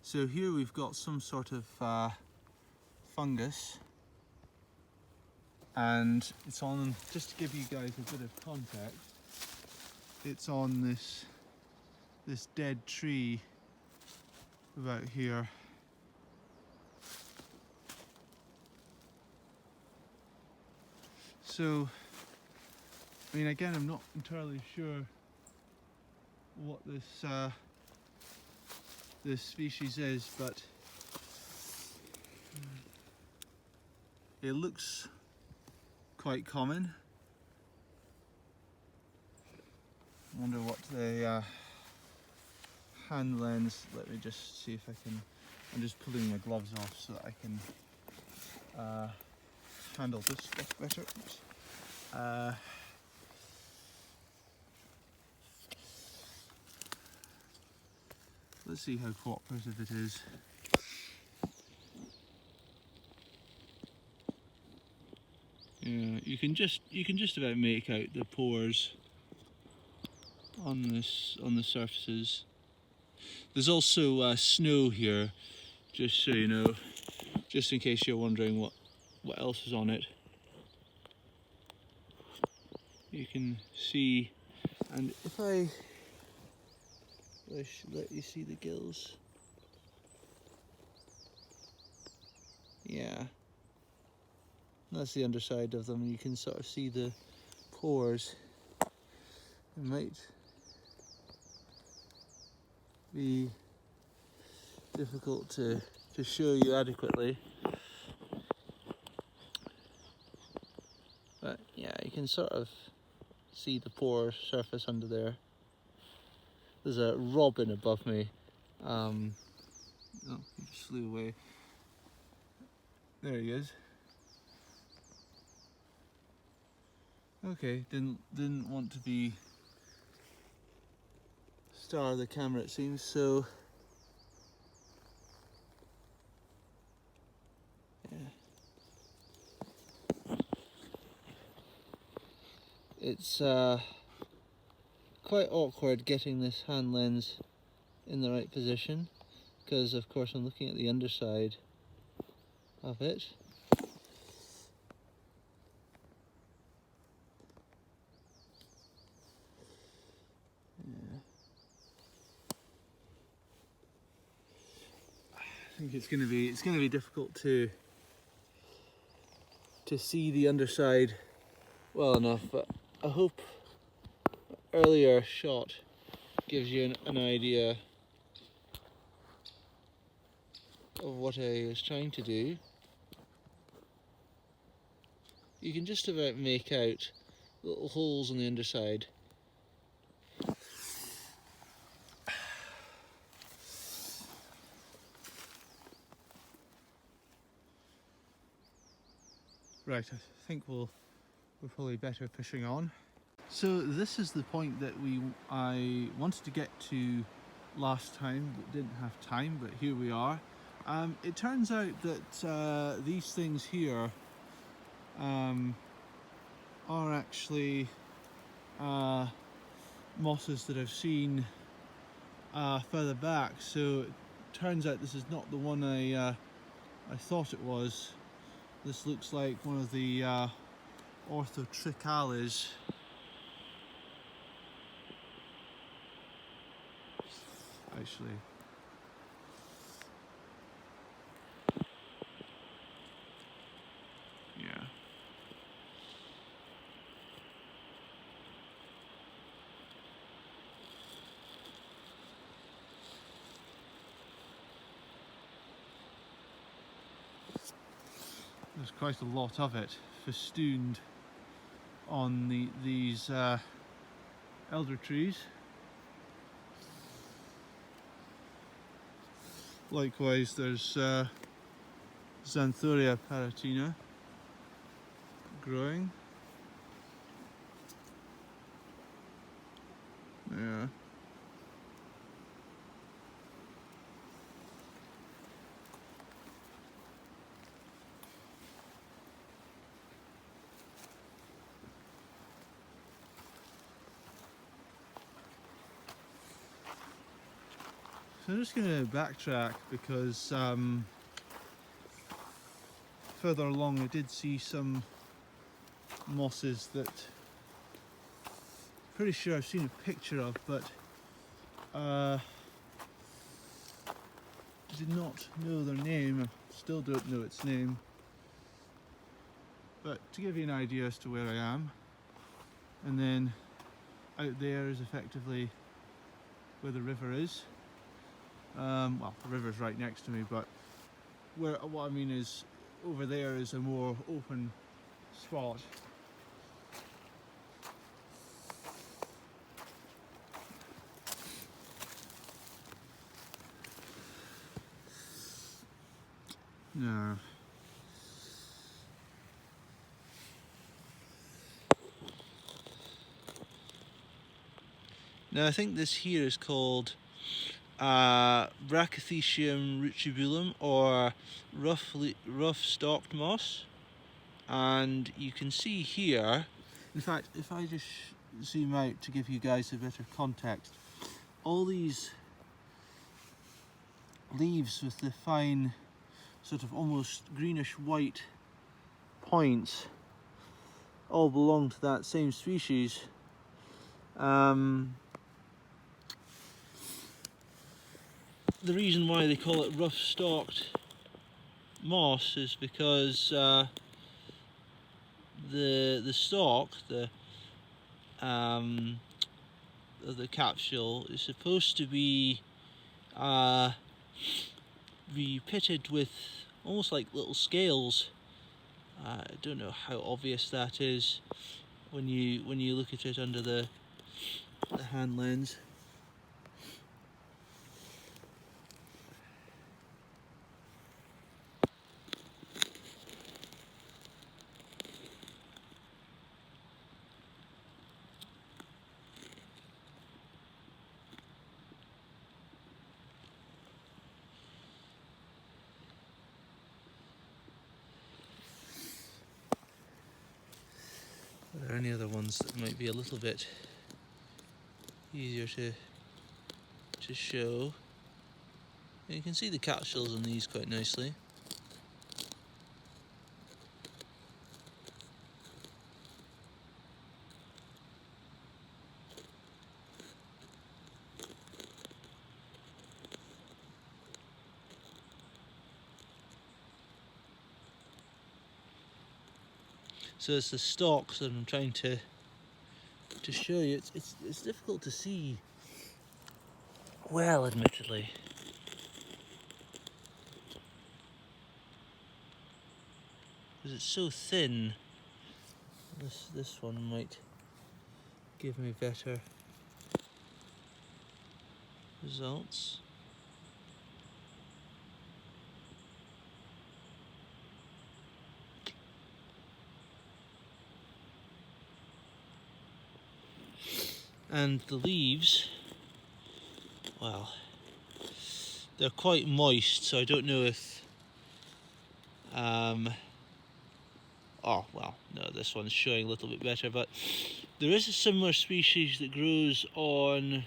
So here we've got some sort of fungus, and it's on, just to give you guys a bit of context, it's on this dead tree about here. So, I mean, again, I'm not entirely sure what this species is, but it looks quite common. I wonder what the hand lens, let me just see if I can, I'm just pulling my gloves off so that I can handle this stuff better. Let's see how cooperative it is. Yeah, you can just about make out the pores on the surfaces. There's also snow here, just so you know, just in case you're wondering what else is on it. You can see, and if I should let you see the gills. Yeah, that's the underside of them. You can sort of see the pores. It might be difficult to show you adequately, but yeah, you can sort of see the pore surface under there. There's a robin above me. Oh, he just flew away. There he is. Okay, didn't want to be star of the camera, it seems, so yeah. It's quite awkward getting this hand lens in the right position, because of course I'm looking at the underside of it. Yeah. I think it's gonna be difficult to see the underside well enough, but I hope an earlier shot gives you an idea of what I was trying to do. You can just about make out little holes on the underside. Right, I think we're probably better pushing on. So this is the point that I wanted to get to last time, but didn't have time, but here we are. It turns out that these things here are actually mosses that I've seen further back. So it turns out this is not the one I thought it was. This looks like one of the Orthotrichales. Actually. Yeah. There's quite a lot of it festooned on these elder trees. Likewise, there's Xanthoria paratina growing. Yeah. So I'm just going to backtrack because further along I did see some mosses that pretty sure I've seen a picture of, but did not know their name. I still don't know its name. But to give you an idea as to where I am, and then out there is effectively where the river is. Well, the river's right next to me, but what I mean is over there is a more open spot. No. Now I think this here is called Brachythecium rutibulum, or rough stalked moss, and you can see here, in fact if I just zoom out to give you guys a bit of context, all these leaves with the fine sort of almost greenish white points all belong to that same species. The reason why they call it rough stalked moss is because the stalk, the capsule, is supposed to be pitted with almost like little scales. I don't know how obvious that is when you look at it under the hand lens. Are there any other ones that might be a little bit easier to show? You can see the capsules on these quite nicely. So it's the stalks that I'm trying to show you. It's difficult to see well, admittedly. Because it's so thin. This one might give me better results. And the leaves, well, they're quite moist, so I don't know if oh well, no, this one's showing a little bit better, but there is a similar species that grows on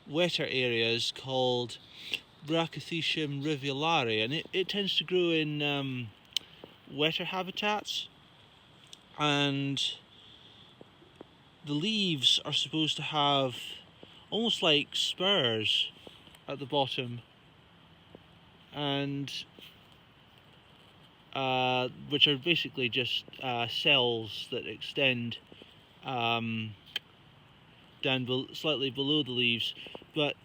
wetter areas called Brachythecium rivulare, and it tends to grow in wetter habitats, and the leaves are supposed to have almost like spurs at the bottom, and which are basically just cells that extend down slightly below the leaves. But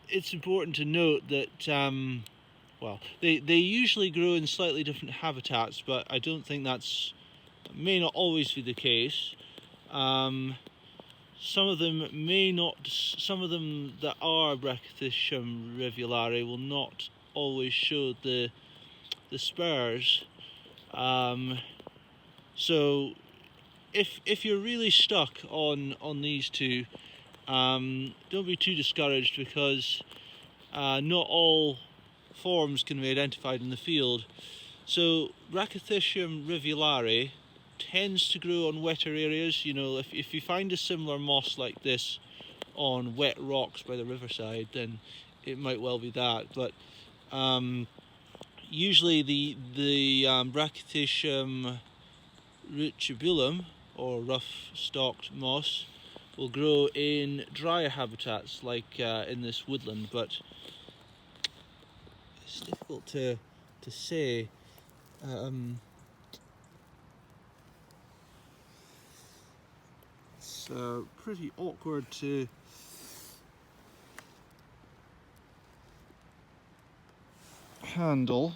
it's important to note that well, they usually grow in slightly different habitats, but I don't think may not always be the case. Some of them may not. Some of them that are Brachythecium rivulare will not always show the spurs. So if you're really stuck on these two, don't be too discouraged, because not all forms can be identified in the field. So Brachythecium rivulare tends to grow on wetter areas. You know, if you find a similar moss like this on wet rocks by the riverside, then it might well be that. But usually the Brachytecium rutubulum, or rough stalked moss, will grow in drier habitats like in this woodland, but it's difficult to say. It's pretty awkward to handle.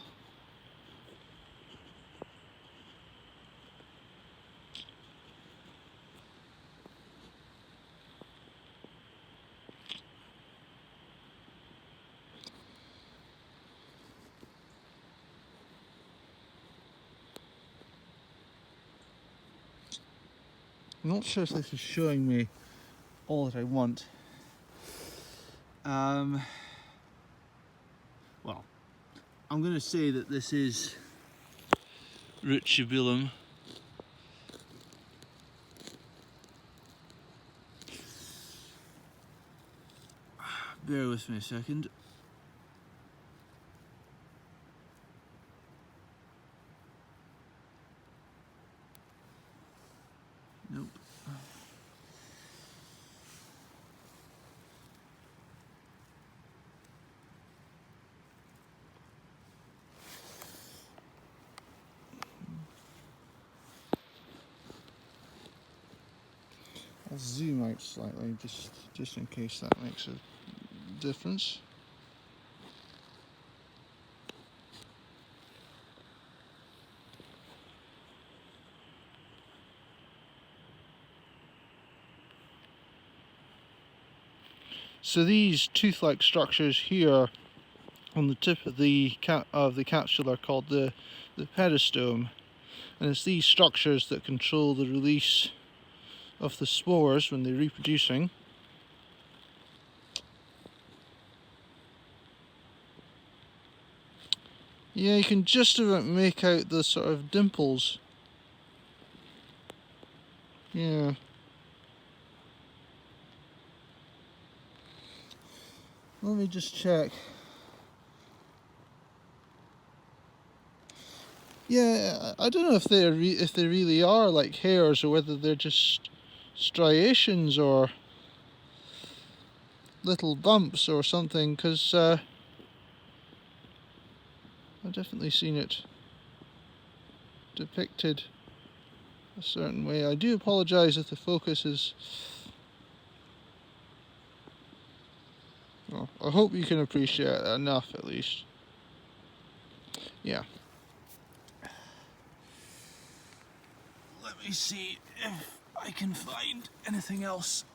I'm not sure if this is showing me all that I want. Well, I'm going to say that this is rutubulum. Bear with me a second. Nope. I'll zoom out slightly just in case that makes a difference. So these tooth-like structures here on the tip of the capsule are called the pedistome, and it's these structures that control the release of the spores when they're reproducing. Yeah, you can just about make out the sort of dimples. Yeah. Let me just check. Yeah, I don't know if they really are like hairs, or whether they're just striations or little bumps or something, because I've definitely seen it depicted a certain way. I do apologise if the focus is... Well, I hope you can appreciate it enough, at least. Yeah. Let me see if I can find anything else.